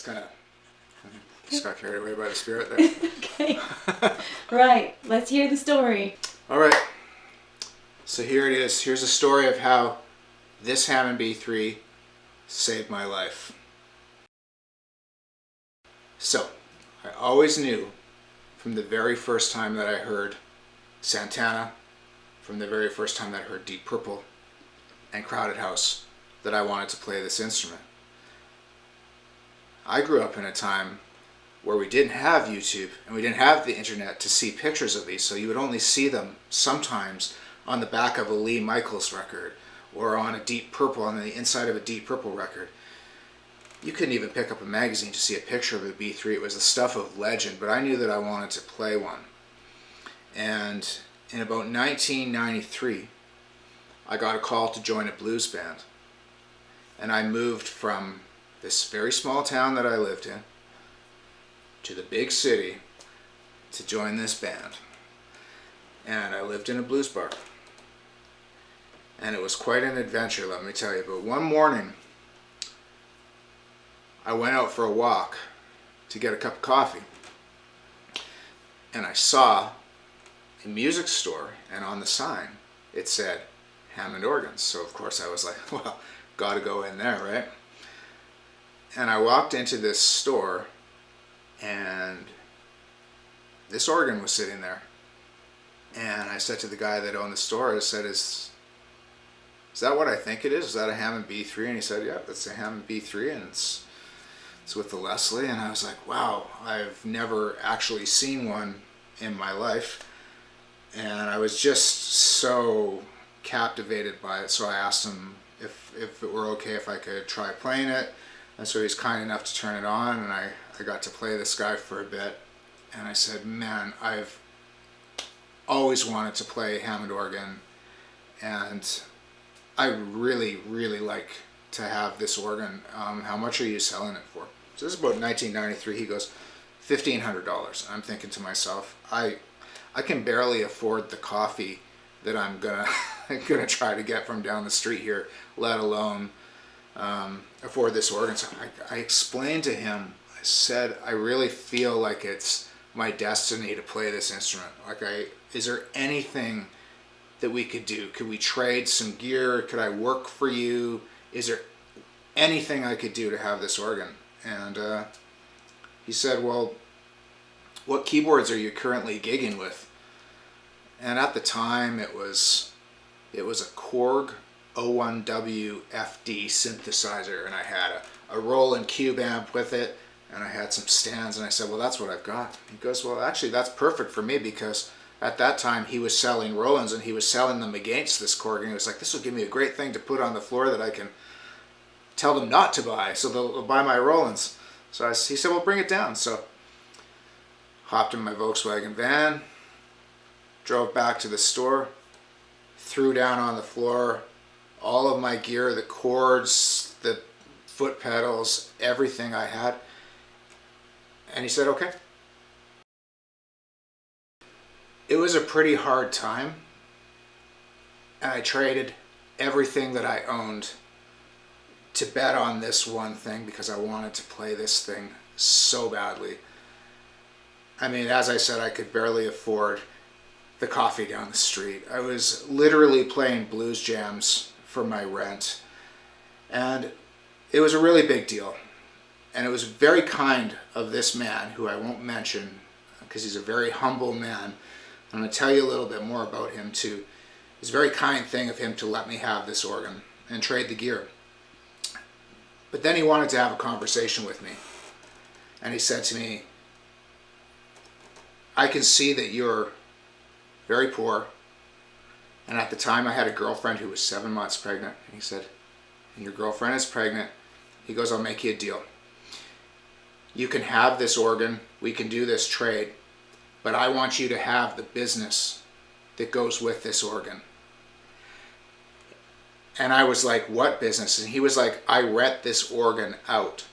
just got carried away by the spirit there. Okay. Right. Let's hear the story. All right. So here it is. Here's a story of how this Hammond B3 saved my life. So, I always knew from the very first time that I heard Santana, from the very first time that I heard Deep Purple and Crowded House, that I wanted to play this instrument. I grew up in a time where we didn't have YouTube and we didn't have the internet to see pictures of these, so you would only see them sometimes on the back of a Lee Michaels record or on a Deep Purple, on the inside of a Deep Purple record. You couldn't even pick up a magazine to see a picture of a B3. It was the stuff of legend, but I knew that I wanted to play one. And in about 1993, I got a call to join a blues band. And I moved from this very small town that I lived in to the big city to join this band. And I lived in a blues bar. And it was quite an adventure, let me tell you. But one morning, I went out for a walk to get a cup of coffee. And I saw a music store, and on the sign, it said Hammond organs. So of course I was like, well, gotta go in there, right? And I walked into this store, and this organ was sitting there. And I said to the guy that owned the store, I said, is that what I think it is? Is that a Hammond B3? And he said, yeah, that's a Hammond B3, and it's with the Leslie. And I was like, wow, I've never actually seen one in my life. And I was just so captivated by it. So I asked him if it were okay if I could try playing it. And so he's kind enough to turn it on, and I got to play this guy for a bit. And I said, man, I've always wanted to play Hammond organ, and I really, really like to have this organ. How much are you selling it for? So this is about 1993. He goes, $1,500. I'm thinking to myself, I can barely afford the coffee that I'm gonna try to get from down the street here, let alone afford this organ. So I explained to him, I said, I really feel like it's my destiny to play this instrument. Is there anything that we could do? Could we trade some gear? Could I work for you? Is there anything I could do to have this organ? And he said, well, what keyboards are you currently gigging with? And at the time it was a Korg 01W FD synthesizer, and I had a Roland Cube amp with it, and I had some stands. And I said, well, that's what I've got. He goes, well, actually that's perfect for me, because at that time he was selling Rolands, and he was selling them against this Korg, and he was like, this will give me a great thing to put on the floor that I can tell them not to buy, so they'll buy my Rolands. So he said, well, bring it down. So hopped in my Volkswagen van, drove back to the store, threw down on the floor all of my gear, the cords, the foot pedals, everything I had. And he said, okay. It was a pretty hard time, and I traded everything that I owned to bet on this one thing, because I wanted to play this thing so badly. I mean, as I said, I could barely afford the coffee down the street. I was literally playing blues jams for my rent, and it was a really big deal. And it was very kind of this man, who I won't mention because he's a very humble man. I'm going to tell you a little bit more about him too. It was a very kind thing of him to let me have this organ and trade the gear. But then he wanted to have a conversation with me, and he said to me, I can see that you're very poor, and at the time I had a girlfriend who was 7 months pregnant. And he said, and your girlfriend is pregnant. He goes, I'll make you a deal. You can have this organ, we can do this trade, but I want you to have the business that goes with this organ. And I was like, what business? And he was like, I rent this organ out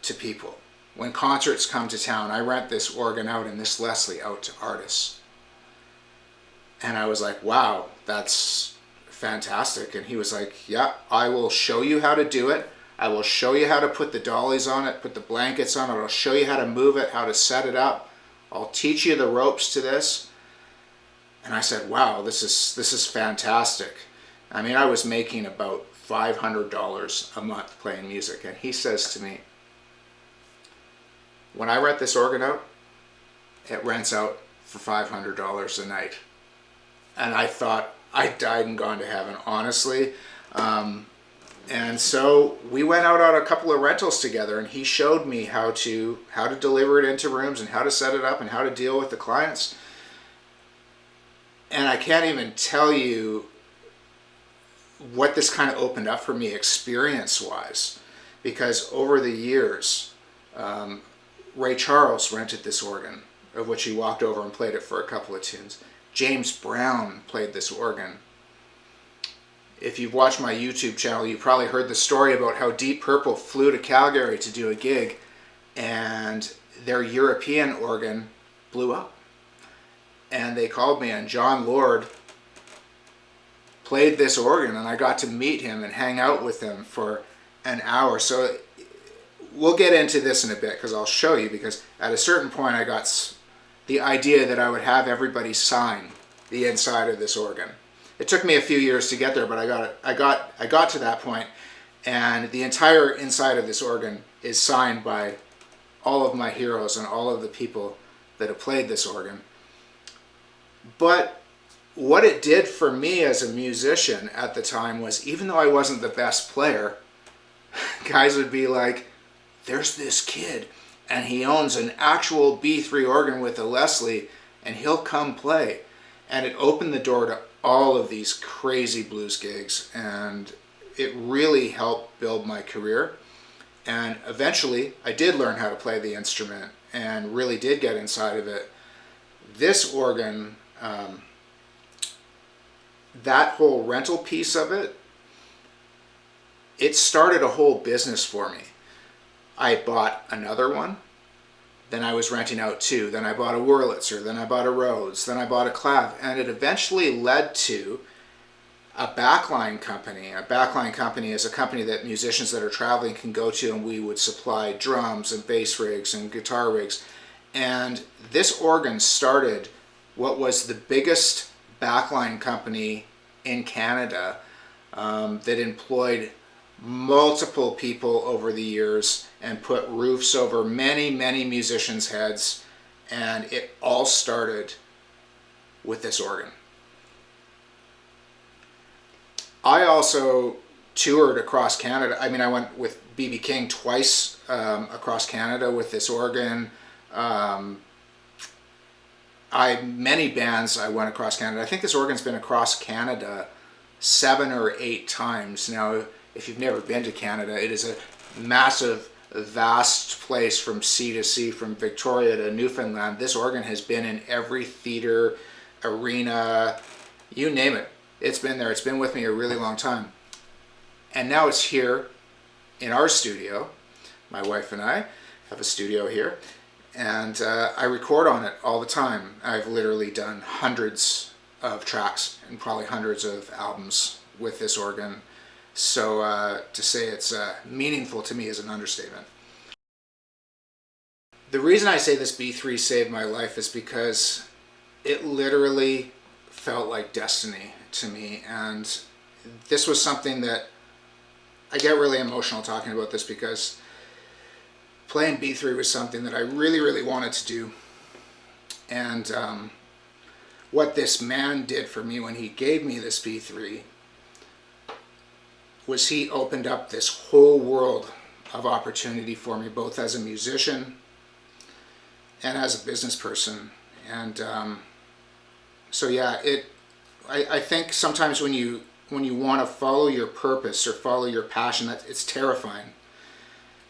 to people. When concerts come to town, I rent this organ out and this Leslie out to artists. And I was like, wow, that's fantastic. And he was like, yeah, I will show you how to do it. I will show you how to put the dollies on it, put the blankets on it. I'll show you how to move it, how to set it up. I'll teach you the ropes to this. And I said, wow, this is fantastic. I mean, I was making about $500 a month playing music. And he says to me, when I rent this organ out, it rents out for $500 a night. And I thought, I died and gone to heaven, honestly. And so we went out on a couple of rentals together, and he showed me how to deliver it into rooms and how to set it up and how to deal with the clients. And I can't even tell you what this kind of opened up for me experience-wise, because over the years, Ray Charles rented this organ, of which he walked over and played it for a couple of tunes. James Brown played this organ. If you've watched my YouTube channel, you probably heard the story about how Deep Purple flew to Calgary to do a gig, and their European organ blew up. And they called me, and John Lord played this organ, and I got to meet him and hang out with him for an hour. So we'll get into this in a bit, because I'll show you, because at a certain point I got the idea that I would have everybody sign the inside of this organ. It took me a few years to get there, but I got to that point, and the entire inside of this organ is signed by all of my heroes and all of the people that have played this organ. But what it did for me as a musician at the time was, even though I wasn't the best player, guys would be like, there's this kid, and he owns an actual B3 organ with a Leslie, and he'll come play. And it opened the door to all of these crazy blues gigs, and it really helped build my career. And eventually I did learn how to play the instrument and really did get inside of it. This organ, that whole rental piece of it, it started a whole business for me. I bought another one, then I was renting out two, then I bought a Wurlitzer, then I bought a Rhodes, then I bought a Clav, and it eventually led to a backline company. A backline company is a company that musicians that are traveling can go to, and we would supply drums and bass rigs and guitar rigs. And this organ started what was the biggest backline company in Canada that employed multiple people over the years and put roofs over many, many musicians' heads. And it all started with this organ. I also toured across Canada. I mean, I went with B.B. King twice across Canada with this organ. Many bands I went across Canada. I think this organ's been across Canada 7 or 8 times. Now, if you've never been to Canada, it is a massive, vast place from sea to sea, from Victoria to Newfoundland. This organ has been in every theater, arena, you name it. It's been there. It's been with me a really long time. And now it's here in our studio. My wife and I have a studio here, and I record on it all the time. I've literally done hundreds of tracks and probably hundreds of albums with this organ. So to say it's meaningful to me is an understatement. The reason I say this B3 saved my life is because it literally felt like destiny to me. And this was something that I get really emotional talking about this, because playing B3 was something that I really, really wanted to do. And what this man did for me when he gave me this B3 was he opened up this whole world of opportunity for me, both as a musician and as a business person. And so yeah, I think sometimes when you want to follow your purpose or follow your passion, it's terrifying.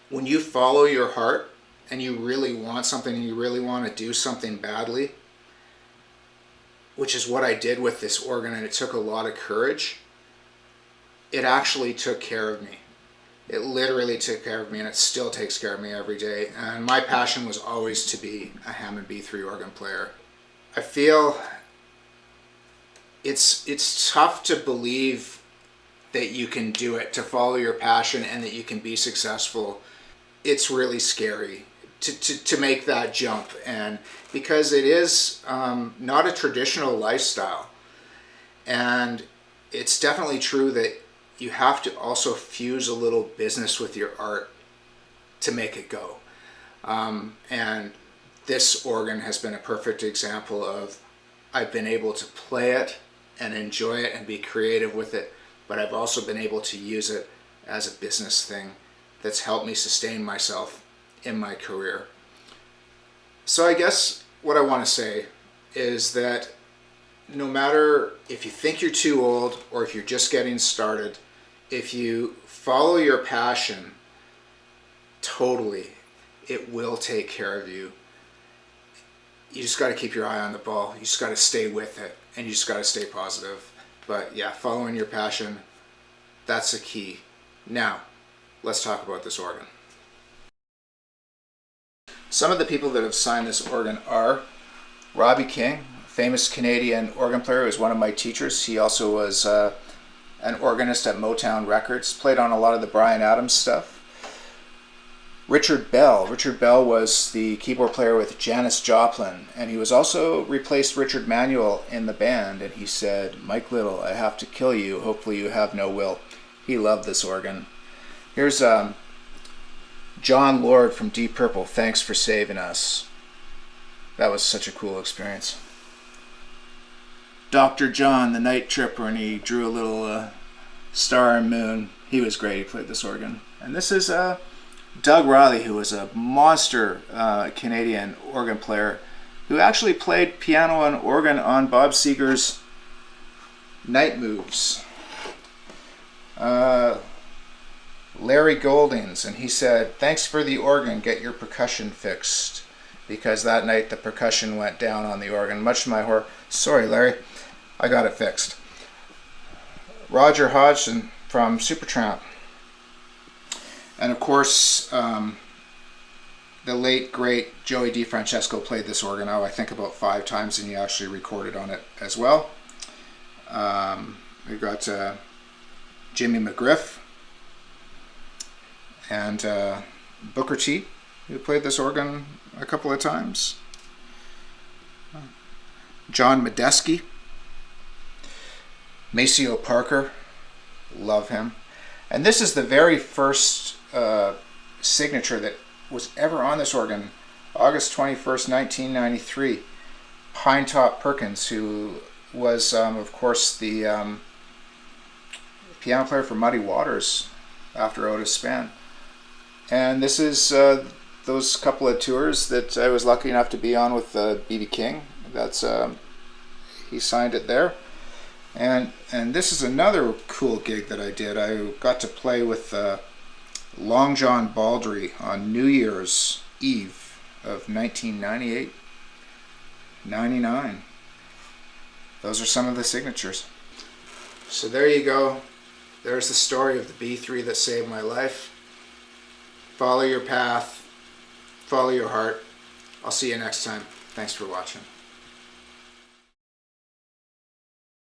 When you follow your heart and you really want something and you really want to do something badly, which is what I did with this organ, and it took a lot of courage, it actually took care of me. It literally took care of me, and it still takes care of me every day. And my passion was always to be a Hammond B3 organ player. I feel it's tough to believe that you can do it, to follow your passion, and that you can be successful, it's really scary to make that jump. And because it is not a traditional lifestyle, and it's definitely true that you have to also fuse a little business with your art to make it go. And this organ has been a perfect example of, I've been able to play it and enjoy it and be creative with it, but I've also been able to use it as a business thing that's helped me sustain myself in my career. So I guess what I want to say is that no matter if you think you're too old or if you're just getting started, if you follow your passion totally, it will take care of you. You just got to keep your eye on the ball. You just got to stay with it, and you just got to stay positive. But yeah, following your passion, that's the key. Now, let's talk about this organ. Some of the people that have signed this organ are Robbie King, famous Canadian organ player, who was one of my teachers. He also was an organist at Motown Records, played on a lot of the Bryan Adams stuff. Richard Bell. Richard Bell was the keyboard player with Janis Joplin, and he was also replaced Richard Manuel in the band, and he said, "Mike Little, I have to kill you, hopefully you have no will." He loved this organ. Here's John Lord from Deep Purple, "Thanks for Saving Us." That was such a cool experience. Dr. John, the Night Tripper, and he drew a little star and moon. He was great. He played this organ. And this is Doug Riley, who was a monster Canadian organ player, who actually played piano and organ on Bob Seger's Night Moves. Larry Goldings, and he said, "Thanks for the organ, get your percussion fixed," because that night the percussion went down on the organ, much to my horror. Sorry, Larry, I got it fixed. Roger Hodgson from Supertramp. And of course, the late, great Joey DeFrancesco played this organ, I think about 5 times, and he actually recorded on it as well. We've got Jimmy McGriff and Booker T, who played this organ a couple of times. John Medeski. Maceo Parker, love him. And this is the very first signature that was ever on this organ, August 21st, 1993. Pinetop Perkins, who was, of course, the piano player for Muddy Waters after Otis Spann. And this is those couple of tours that I was lucky enough to be on with B.B. King. That's he signed it there. And this is another cool gig that I did. I got to play with Long John Baldry on New Year's Eve of 1998, 99. Those are some of the signatures. So there you go. There's the story of the B3 that saved my life. Follow your path. Follow your heart. I'll see you next time. Thanks for watching.